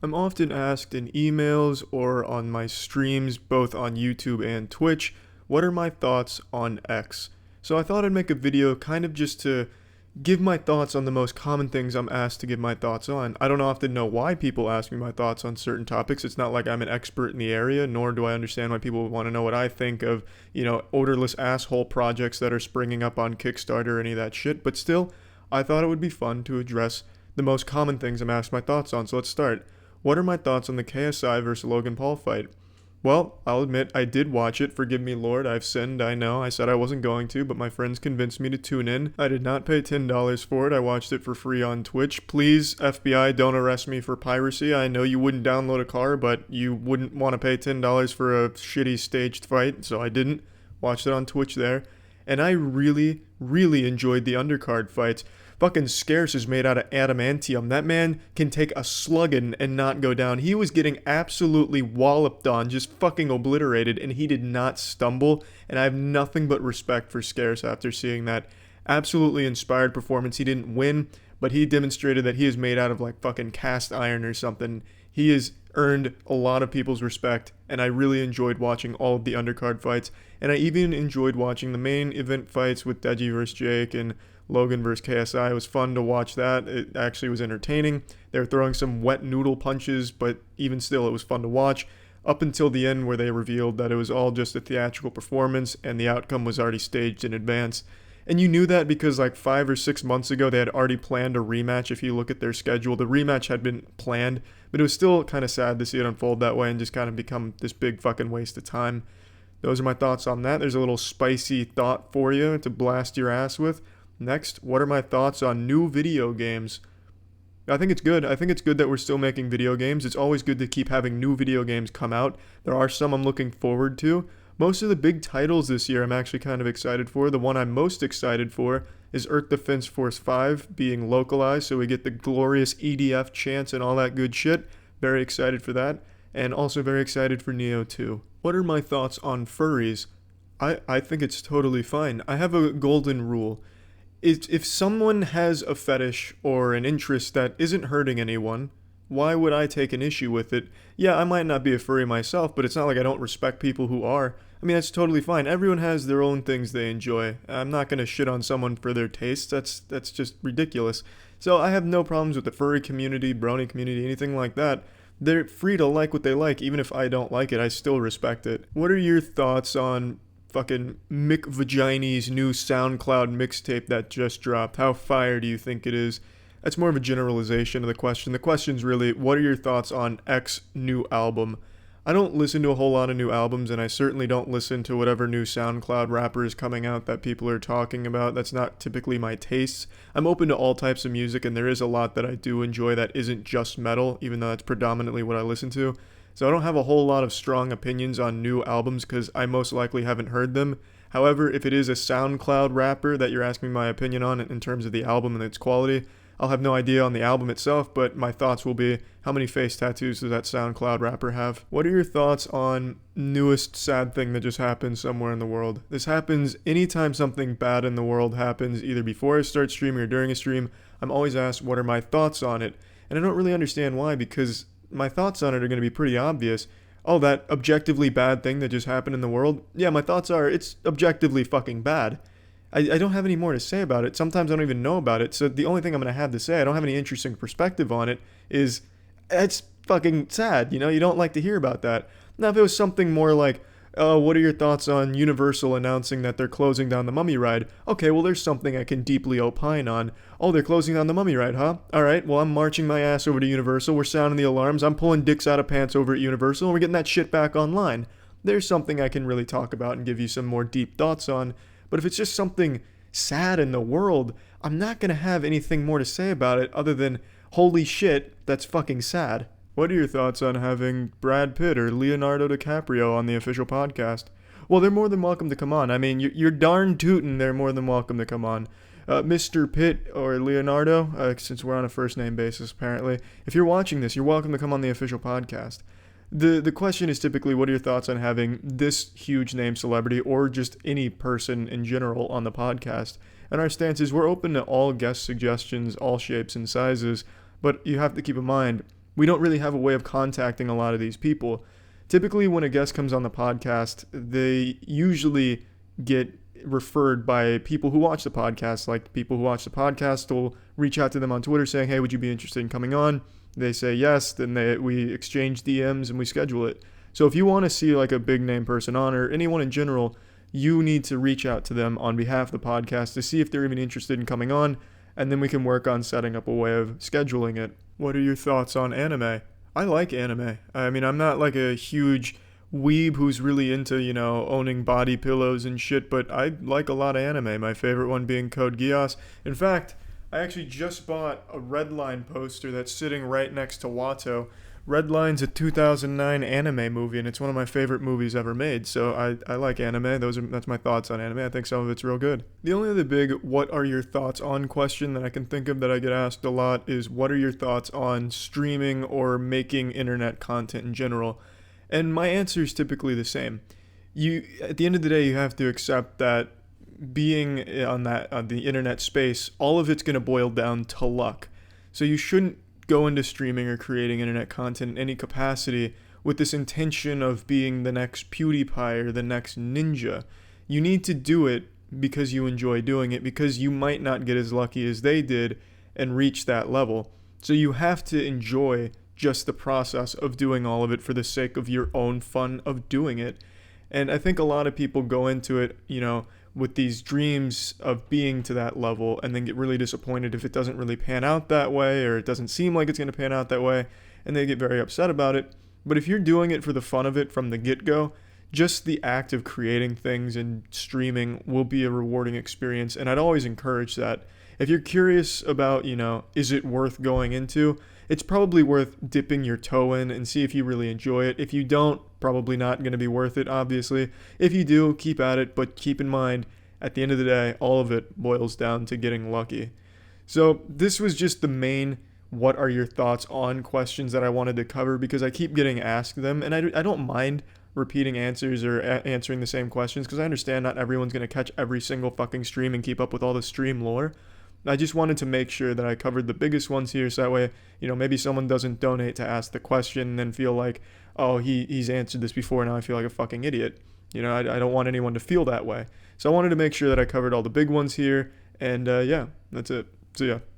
I'm often asked in emails or on my streams, both on YouTube and Twitch, what are my thoughts on X? So I thought I'd make a video kind of just to give my thoughts on the most common things I'm asked to give my thoughts on. I don't often know why people ask me my thoughts on certain topics. It's not like I'm an expert in the area, nor do I understand why people want to know what I think of, odorless asshole projects that are springing up on Kickstarter or any of that shit. But still, I thought it would be fun to address the most common things I'm asked my thoughts on. So let's start. What are my thoughts on the KSI versus Logan Paul fight? Well, I'll admit I did watch it. Forgive me, Lord. I've sinned, I know. I said I wasn't going to, but my friends convinced me to tune in. I did not pay $10 for it. I watched it for free on Twitch. Please, FBI, don't arrest me for piracy. I know you wouldn't download a car, but you wouldn't want to pay $10 for a shitty staged fight, so I didn't. Watched it on Twitch there. And I really, really enjoyed the undercard fights. Fucking Scarce is made out of adamantium. That man can take a sluggin and not go down. He was getting absolutely walloped on, just fucking obliterated, and he did not stumble. And I have nothing but respect for Scarce after seeing that absolutely inspired performance. He didn't win, but he demonstrated that he is made out of like fucking cast iron or something. He has earned a lot of people's respect, and I really enjoyed watching all of the undercard fights. And I even enjoyed watching the main event fights with Deji vs. Jake and Logan vs. KSI. It was fun to watch that. It actually was entertaining. They were throwing some wet noodle punches, but even still, it was fun to watch. Up until the end, where they revealed that it was all just a theatrical performance and the outcome was already staged in advance. And you knew that because like 5 or 6 months ago, they had already planned a rematch. If you look at their schedule, the rematch had been planned, but it was still kind of sad to see it unfold that way and just kind of become this big fucking waste of time. Those are my thoughts on that. There's a little spicy thought for you to blast your ass with. Next, what are my thoughts on new video games? I think it's good. I think it's good that we're still making video games. It's always good to keep having new video games come out. There are some I'm looking forward to. Most of the big titles this year I'm actually kind of excited for. The one I'm most excited for is Earth Defense Force 5 being localized, so we get the glorious EDF chants and all that good shit. Very excited for that. And also very excited for Neo 2. What are my thoughts on furries? I think it's totally fine. I have a golden rule. If someone has a fetish or an interest that isn't hurting anyone, why would I take an issue with it? Yeah, I might not be a furry myself, but it's not like I don't respect people who are. I mean, that's totally fine. Everyone has their own things they enjoy. I'm not going to shit on someone for their tastes. That's just ridiculous. So I have no problems with the furry community, brony community, anything like that. They're free to like what they like. Even if I don't like it, I still respect it. What are your thoughts on fucking Mick Vagini's new SoundCloud mixtape that just dropped? How fire do you think it is? That's more of a generalization of the question. The question's really, what are your thoughts on X new album? I don't listen to a whole lot of new albums, and I certainly don't listen to whatever new SoundCloud rapper is coming out that people are talking about. That's not typically my tastes. I'm open to all types of music, and there is a lot that I do enjoy that isn't just metal, even though that's predominantly what I listen to. So I don't have a whole lot of strong opinions on new albums because I most likely haven't heard them. However, if it is a SoundCloud rapper that you're asking my opinion on in terms of the album and its quality, I'll have no idea on the album itself, but my thoughts will be, how many face tattoos does that SoundCloud rapper have? What are your thoughts on newest sad thing that just happened somewhere in the world? This happens anytime something bad in the world happens, either before I start streaming or during a stream. I'm always asked, what are my thoughts on it? And I don't really understand why, because my thoughts on it are going to be pretty obvious. Oh, that objectively bad thing that just happened in the world? Yeah, my thoughts are, it's objectively fucking bad. I don't have any more to say about it. Sometimes I don't even know about it. So the only thing I'm going to have to say, I don't have any interesting perspective on it, is it's fucking sad. You don't like to hear about that. Now, if it was something more like, what are your thoughts on Universal announcing that they're closing down the Mummy ride? Okay, well, there's something I can deeply opine on. Oh, they're closing down the Mummy ride, huh? All right, well, I'm marching my ass over to Universal. We're sounding the alarms. I'm pulling dicks out of pants over at Universal, and we're getting that shit back online. There's something I can really talk about and give you some more deep thoughts on. But if it's just something sad in the world, I'm not going to have anything more to say about it other than, holy shit, that's fucking sad. What are your thoughts on having Brad Pitt or Leonardo DiCaprio on the official podcast? Well, they're more than welcome to come on. I mean, you're darn tootin', they're more than welcome to come on. Mr. Pitt or Leonardo, since we're on a first name basis apparently, if you're watching this, you're welcome to come on the official podcast. The question is typically, what are your thoughts on having this huge name celebrity or just any person in general on the podcast? And our stance is we're open to all guest suggestions, all shapes and sizes, but you have to keep in mind, we don't really have a way of contacting a lot of these people. Typically, when a guest comes on the podcast, they usually get referred by people who watch the podcast. Like, people who watch the podcast will reach out to them on Twitter saying, hey, would you be interested in coming on? They say yes, then we exchange DMs and we schedule it. So if you want to see like a big name person on, or anyone in general, you need to reach out to them on behalf of the podcast to see if they're even interested in coming on, and then we can work on setting up a way of scheduling it. What are your thoughts on anime? I like anime. I mean, I'm not like a huge weeb who's really into, owning body pillows and shit, but I like a lot of anime, my favorite one being Code Geass. In fact, I actually just bought a Redline poster that's sitting right next to Watto. Redline's a 2009 anime movie, and it's one of my favorite movies ever made, so I like anime. That's my thoughts on anime. I think some of it's real good. The only other big what are your thoughts on question that I can think of that I get asked a lot is what are your thoughts on streaming or making internet content in general? And my answer is typically the same. At the end of the day, you have to accept that being on the internet space, all of it's going to boil down to luck. So you shouldn't go into streaming or creating internet content in any capacity with this intention of being the next PewDiePie or the next Ninja. You need to do it because you enjoy doing it, because you might not get as lucky as they did and reach that level. So you have to enjoy just the process of doing all of it for the sake of your own fun of doing it. And I think a lot of people go into it, with these dreams of being to that level and then get really disappointed if it doesn't really pan out that way, or it doesn't seem like it's going to pan out that way, and they get very upset about it. But if you're doing it for the fun of it from the get-go, just the act of creating things and streaming will be a rewarding experience, and I'd always encourage that. If you're curious about, is it worth going into, it's probably worth dipping your toe in and see if you really enjoy it. If you don't, probably not going to be worth it, obviously. If you do, keep at it, but keep in mind, at the end of the day, all of it boils down to getting lucky. So this was just the main what are your thoughts on questions that I wanted to cover, because I keep getting asked them, and I don't mind repeating answers or answering the same questions, because I understand not everyone's going to catch every single fucking stream and keep up with all the stream lore. I just wanted to make sure that I covered the biggest ones here, so that way, maybe someone doesn't donate to ask the question and then feel like, oh, he's answered this before, now I feel like a fucking idiot. I don't want anyone to feel that way. So I wanted to make sure that I covered all the big ones here, and yeah, that's it. So yeah.